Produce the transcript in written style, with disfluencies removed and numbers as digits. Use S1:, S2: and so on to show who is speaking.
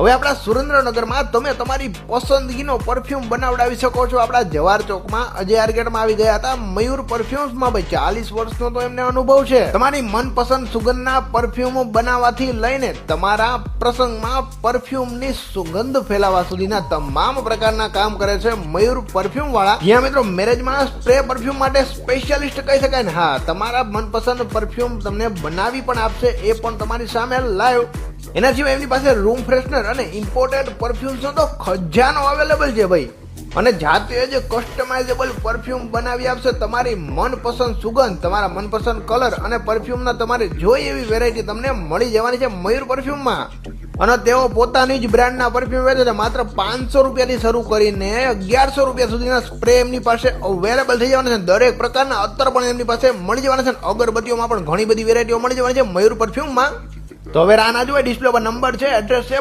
S1: હવે આપણા સુરેન્દ્રનગરમાં તમે તમારી પસંદગીનો પરફ્યુમ બનાવડાવી શકો છો. આપણા જવાહર ચોકમાં અજય આર્કેટમાં આવી ગયા હતા મયુર પરફ્યુમ્સમાં. ભાઈ 40 વર્ષનો તો એમને અનુભવ છે. તમારી મનપસંદ સુગંધના પરફ્યુમ બનાવવાથી લઈને તમારા પ્રસંગમાં પરફ્યુમની સુગંધ ફેલાવવા સુધીના તમામ પ્રકારના કામ કરે છે મયુર પરફ્યુમ વાળા. જ્યાં મિત્રો મેરેજમાં સ્પ્રે પરફ્યુમ માટે સ્પેશિયાલિસ્ટ કહી શકાય ને. હા, તમારા મનપસંદ પરફ્યુમ તમને બનાવી પણ આપશે, એ પણ તમારી સામે લાઈવ. એના સિવાય એમની પાસે રૂમ ફ્રેશનર અને ઇમ્પોર્ટેડ પરફ્યુમ્સનો તો ખજાનો અવેલેબલ છે ભાઈ. અને જાતે જ કસ્ટમાઇઝેબલ પરફ્યુમ બનાવી આપશે. તમારી મનપસંદ સુગંધ, તમારા મનપસંદ કલર અને પરફ્યુમના તમારે જોઈ એવી વેરાયટી તમને મળી જવાની છે મયુર પરફ્યુમમાં. અને તેઓ પોતાની જ બ્રાન્ડના પરફ્યુમ વેચે છે. માત્ર 500 રૂપિયાથી શરૂ કરીને 1100 રૂપિયા સુધીના સ્પ્રે એમની પાસે અવેલેબલ થઈ જવાના છે. દરેક પ્રકારના અત્તર પણ એમની પાસે મળી જવાના છે. અગરબત્તીઓમાં પણ ઘણી બધી વેરાયટીઓ મળી જવાની છે મયુર પરફ્યુમમાં. તો હવે રાના જોઈ ડિસ્પ્લે પર નંબર છે, એડ્રેસ છે.